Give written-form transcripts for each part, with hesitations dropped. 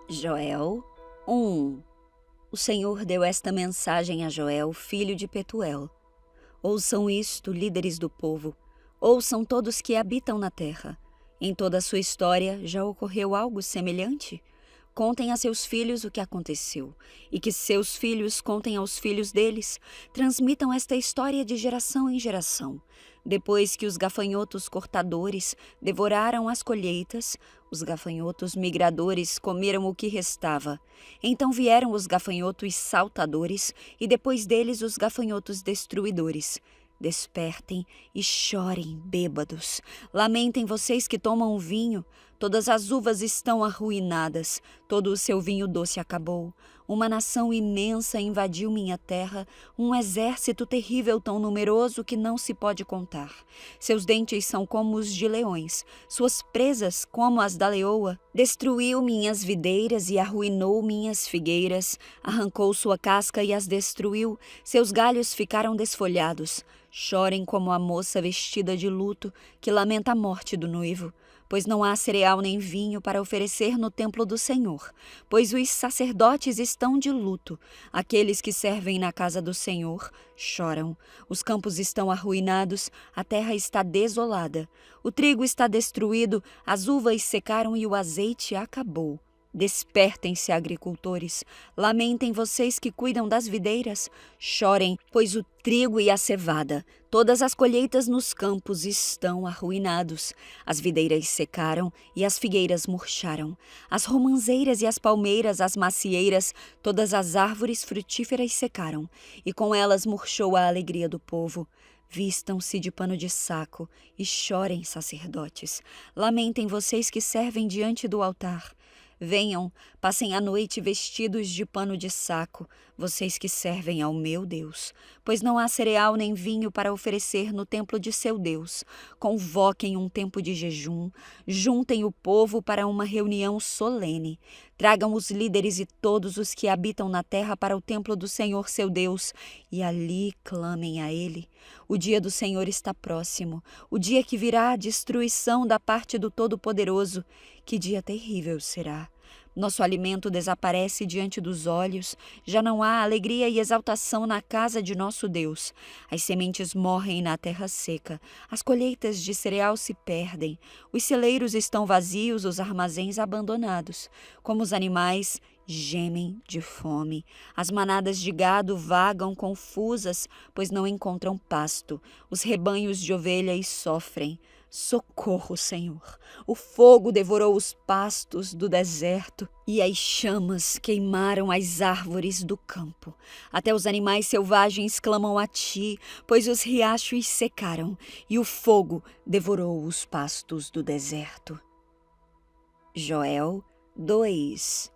Joel 1. O Senhor deu esta mensagem a Joel, filho de Petuel. Ouçam isto, líderes do povo. Ouçam todos que habitam na terra. Em toda a sua história já ocorreu algo semelhante? Contem a seus filhos o que aconteceu, e que seus filhos contem aos filhos deles. Transmitam esta história de geração em geração. Depois que os gafanhotos cortadores devoraram as colheitas, os gafanhotos migradores comeram o que restava. Então vieram os gafanhotos saltadores e depois deles os gafanhotos destruidores. Despertem e chorem, bêbados. Lamentem vocês que tomam vinho. Todas as uvas estão arruinadas. Todo o seu vinho doce acabou. Uma nação imensa invadiu minha terra. Um exército terrível tão numeroso que não se pode contar. Seus dentes são como os de leões. Suas presas como as da leoa. Destruiu minhas videiras e arruinou minhas figueiras. Arrancou sua casca e as destruiu. Seus galhos ficaram desfolhados. Chorem como a moça vestida de luto que lamenta a morte do noivo, pois não há cereal nem vinho para oferecer no templo do Senhor, pois os sacerdotes estão de luto. Aqueles que servem na casa do Senhor choram. Os campos estão arruinados, a terra está desolada. O trigo está destruído, as uvas secaram e o azeite acabou. Despertem-se, agricultores. Lamentem vocês que cuidam das videiras. Chorem, pois o trigo e a cevada, todas as colheitas nos campos estão arruinados. As videiras secaram e as figueiras murcharam. As romanzeiras e as palmeiras, as macieiras, todas as árvores frutíferas secaram. E com elas murchou a alegria do povo. Vistam-se de pano de saco e chorem, sacerdotes. Lamentem vocês que servem diante do altar. Venham, passem a noite vestidos de pano de saco, vocês que servem ao meu Deus, pois não há cereal nem vinho para oferecer no templo de seu Deus. Convoquem um tempo de jejum, juntem o povo para uma reunião solene. Tragam os líderes e todos os que habitam na terra para o templo do Senhor seu Deus, e ali clamem a Ele. O dia do Senhor está próximo, o dia que virá a destruição da parte do Todo-Poderoso. Que dia terrível será! Nosso alimento desaparece diante dos olhos, já não há alegria e exaltação na casa de nosso Deus. As sementes morrem na terra seca, as colheitas de cereal se perdem, os celeiros estão vazios, os armazéns abandonados. Como os animais gemem de fome, as manadas de gado vagam confusas, pois não encontram pasto, os rebanhos de ovelhas sofrem. Socorro, Senhor! O fogo devorou os pastos do deserto e as chamas queimaram as árvores do campo. Até os animais selvagens clamam a ti, pois os riachos secaram e o fogo devorou os pastos do deserto. Joel 2.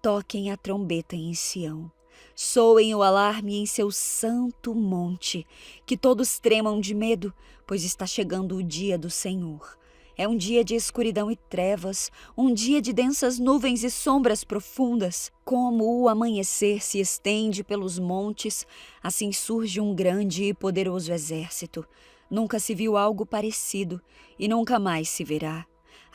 Toquem a trombeta em Sião. Soem o alarme em seu santo monte, que todos tremam de medo, pois está chegando o dia do Senhor. É um dia de escuridão e trevas, um dia de densas nuvens e sombras profundas. Como o amanhecer se estende pelos montes, assim surge um grande e poderoso exército. Nunca se viu algo parecido e nunca mais se verá.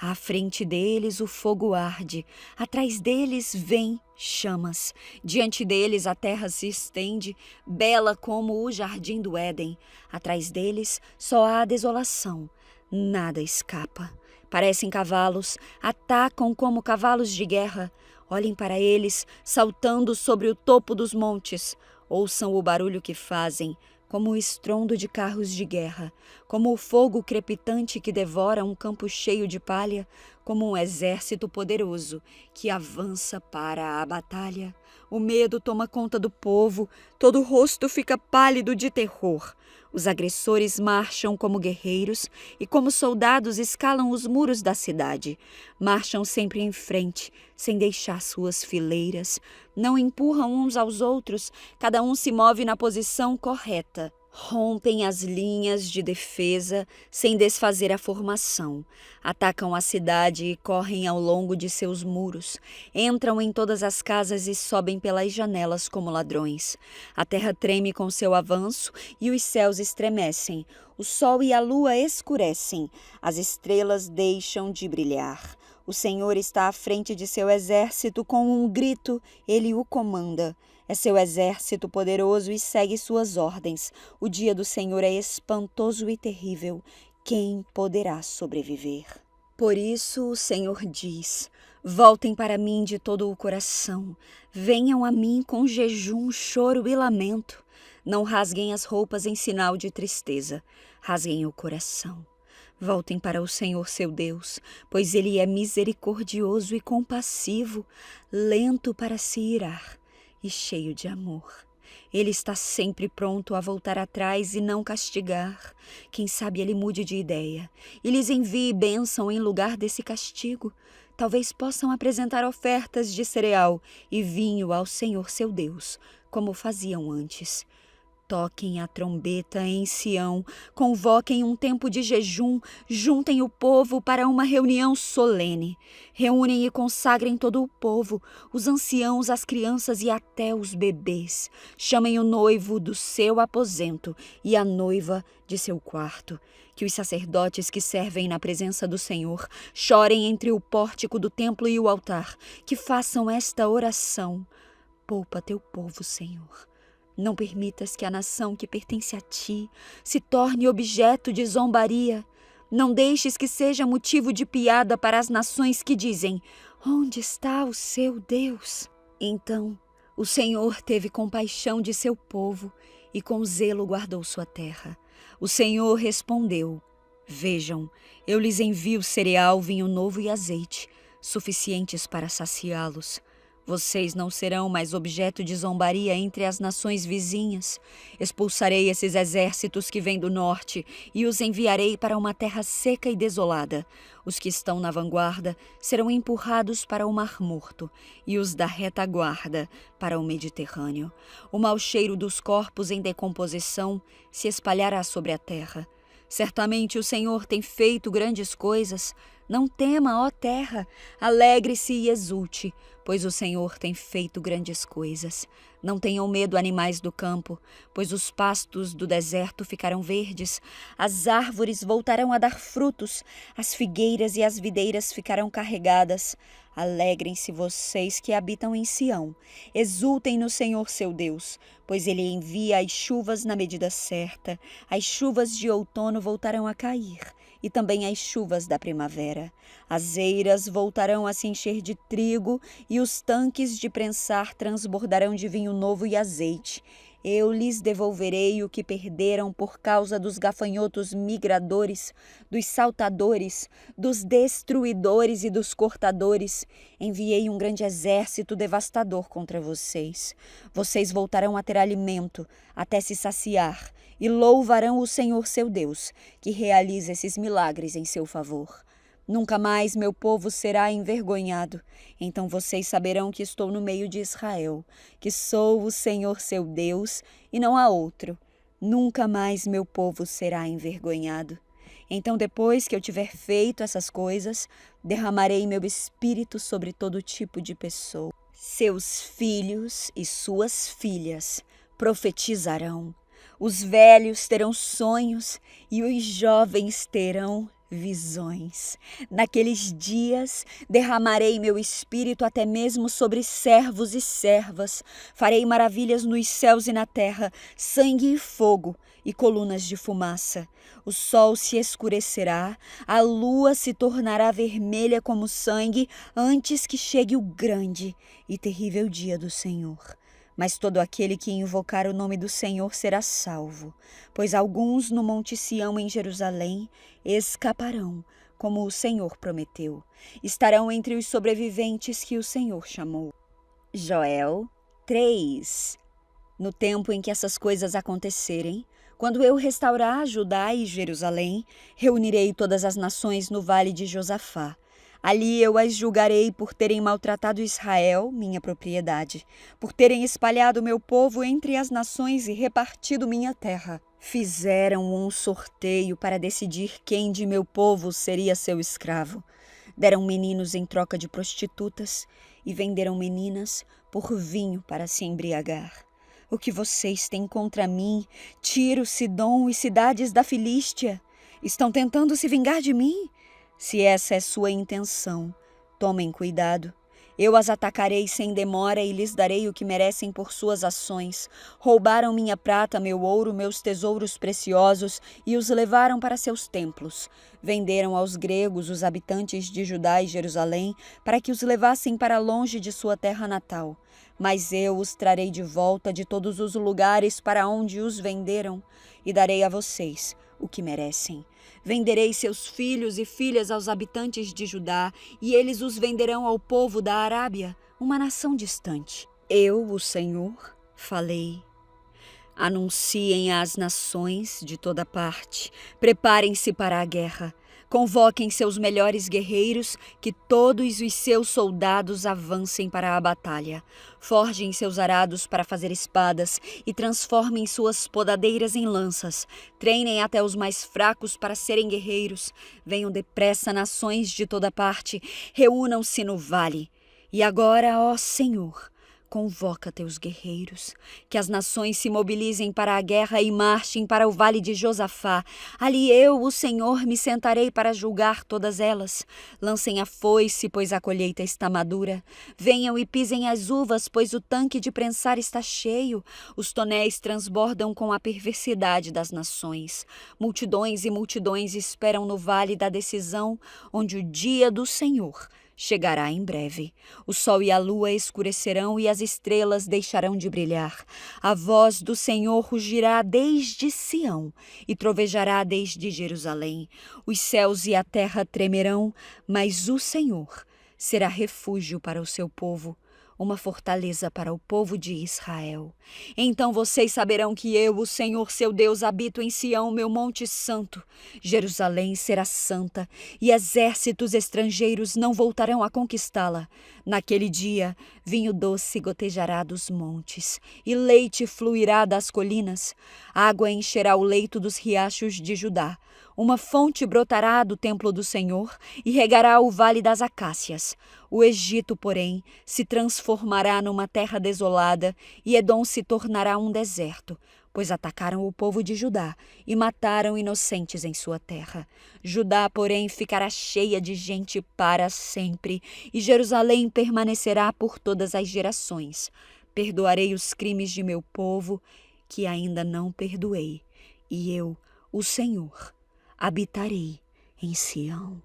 À frente deles o fogo arde, atrás deles vêm chamas. Diante deles a terra se estende, bela como o jardim do Éden. Atrás deles só há desolação, nada escapa. Parecem cavalos, atacam como cavalos de guerra. Olhem para eles, saltando sobre o topo dos montes. Ouçam o barulho que fazem, como o estrondo de carros de guerra, como o fogo crepitante que devora um campo cheio de palha, como um exército poderoso que avança para a batalha. O medo toma conta do povo, todo o rosto fica pálido de terror. Os agressores marcham como guerreiros e como soldados escalam os muros da cidade. Marcham sempre em frente, sem deixar suas fileiras. Não empurram uns aos outros, cada um se move na posição correta. Rompem as linhas de defesa sem desfazer a formação. Atacam a cidade e correm ao longo de seus muros. Entram em todas as casas e sobem pelas janelas como ladrões. A terra treme com seu avanço e os céus estremecem. O sol e a lua escurecem. As estrelas deixam de brilhar. O Senhor está à frente de seu exército, com um grito, ele o comanda. É seu exército poderoso e segue suas ordens. O dia do Senhor é espantoso e terrível. Quem poderá sobreviver? Por isso o Senhor diz: voltem para mim de todo o coração. Venham a mim com jejum, choro e lamento. Não rasguem as roupas em sinal de tristeza. Rasguem o coração. Voltem para o Senhor seu Deus, pois Ele é misericordioso e compassivo, lento para se irar e cheio de amor. Ele está sempre pronto a voltar atrás e não castigar. Quem sabe Ele mude de ideia e lhes envie bênção em lugar desse castigo. Talvez possam apresentar ofertas de cereal e vinho ao Senhor seu Deus, como faziam antes. Toquem a trombeta em Sião, convoquem um tempo de jejum, juntem o povo para uma reunião solene. Reúnem e consagrem todo o povo, os anciãos, as crianças e até os bebês. Chamem o noivo do seu aposento e a noiva de seu quarto. Que os sacerdotes que servem na presença do Senhor chorem entre o pórtico do templo e o altar. Que façam esta oração: poupa teu povo, Senhor. Não permitas que a nação que pertence a ti se torne objeto de zombaria. Não deixes que seja motivo de piada para as nações que dizem: onde está o seu Deus? Então o Senhor teve compaixão de seu povo e com zelo guardou sua terra. O Senhor respondeu: vejam, eu lhes envio cereal, vinho novo e azeite, suficientes para saciá-los. Vocês não serão mais objeto de zombaria entre as nações vizinhas. Expulsarei esses exércitos que vêm do norte e os enviarei para uma terra seca e desolada. Os que estão na vanguarda serão empurrados para o Mar Morto e os da retaguarda para o Mediterrâneo. O mau cheiro dos corpos em decomposição se espalhará sobre a terra. Certamente o Senhor tem feito grandes coisas. Não tema, ó terra, alegre-se e exulte, pois o Senhor tem feito grandes coisas. Não tenham medo, animais do campo, pois os pastos do deserto ficarão verdes, as árvores voltarão a dar frutos, as figueiras e as videiras ficarão carregadas. Alegrem-se vocês que habitam em Sião, exultem no Senhor seu Deus, pois Ele envia as chuvas na medida certa, as chuvas de outono voltarão a cair, e também as chuvas da primavera. As eiras voltarão a se encher de trigo, e os tanques de prensar transbordarão de vinho novo e azeite. Eu lhes devolverei o que perderam por causa dos gafanhotos migradores, dos saltadores, dos destruidores e dos cortadores. Enviei um grande exército devastador contra vocês. Vocês voltarão a ter alimento até se saciar e louvarão o Senhor seu Deus, que realiza esses milagres em seu favor. Nunca mais meu povo será envergonhado. Então vocês saberão que estou no meio de Israel, que sou o Senhor seu Deus e não há outro. Nunca mais meu povo será envergonhado. Então, depois que eu tiver feito essas coisas, derramarei meu espírito sobre todo tipo de pessoa. Seus filhos e suas filhas profetizarão. Os velhos terão sonhos e os jovens terão visões. Naqueles dias derramarei meu espírito até mesmo sobre servos e servas. Farei maravilhas nos céus e na terra, sangue e fogo e colunas de fumaça. O sol se escurecerá, a lua se tornará vermelha como sangue antes que chegue o grande e terrível dia do Senhor. Mas todo aquele que invocar o nome do Senhor será salvo, pois alguns no Monte Sião em Jerusalém escaparão, como o Senhor prometeu. Estarão entre os sobreviventes que o Senhor chamou. Joel 3. No tempo em que essas coisas acontecerem, quando eu restaurar Judá e Jerusalém, reunirei todas as nações no vale de Josafá. Ali eu as julgarei por terem maltratado Israel, minha propriedade, por terem espalhado meu povo entre as nações e repartido minha terra. Fizeram um sorteio para decidir quem de meu povo seria seu escravo. Deram meninos em troca de prostitutas e venderam meninas por vinho para se embriagar. O que vocês têm contra mim, Tiro, Sidom e cidades da Filístia? Estão tentando se vingar de mim? Se essa é sua intenção, Tomem cuidado. Eu as atacarei sem demora e lhes darei o que merecem por suas ações. Roubaram minha prata, meu ouro, meus tesouros preciosos e os levaram para seus templos. Venderam aos gregos, os habitantes de Judá e Jerusalém, para que os levassem para longe de sua terra natal. Mas eu os trarei de volta de todos os lugares para onde os venderam e darei a vocês o que merecem. Venderei seus filhos e filhas aos habitantes de Judá, e eles os venderão ao povo da Arábia, uma nação distante. Eu, o Senhor, falei. Anunciem às nações de toda parte. Preparem-se para a guerra. Convoquem seus melhores guerreiros, que todos os seus soldados avancem para a batalha. Forjem seus arados para fazer espadas e transformem suas podadeiras em lanças. Treinem até os mais fracos para serem guerreiros. Venham depressa, nações de toda parte. Reúnam-se no vale. E agora, ó Senhor, convoca teus guerreiros, que as nações se mobilizem para a guerra e marchem para o vale de Josafá. Ali eu, o Senhor, me sentarei para julgar todas elas. Lancem a foice, pois a colheita está madura. Venham e pisem as uvas, pois o tanque de prensar está cheio. Os tonéis transbordam com a perversidade das nações. Multidões e multidões esperam no vale da decisão, onde o dia do Senhor chegará em breve. O sol e a lua escurecerão e as estrelas deixarão de brilhar. A voz do Senhor rugirá desde Sião e trovejará desde Jerusalém. Os céus e a terra tremerão, mas o Senhor será refúgio para o seu povo, uma fortaleza para o povo de Israel. Então vocês saberão que eu, o Senhor seu Deus, habito em Sião, meu monte santo. Jerusalém será santa, e exércitos estrangeiros não voltarão a conquistá-la. Naquele dia, vinho doce gotejará dos montes, e leite fluirá das colinas. Água encherá o leito dos riachos de Judá. Uma fonte brotará do templo do Senhor e regará o vale das acácias. O Egito, porém, se transformará numa terra desolada e Edom se tornará um deserto, pois atacaram o povo de Judá e mataram inocentes em sua terra. Judá, porém, ficará cheia de gente para sempre, e Jerusalém permanecerá por todas as gerações. Perdoarei os crimes de meu povo, que ainda não perdoei, e eu, o Senhor, habitarei em Sião.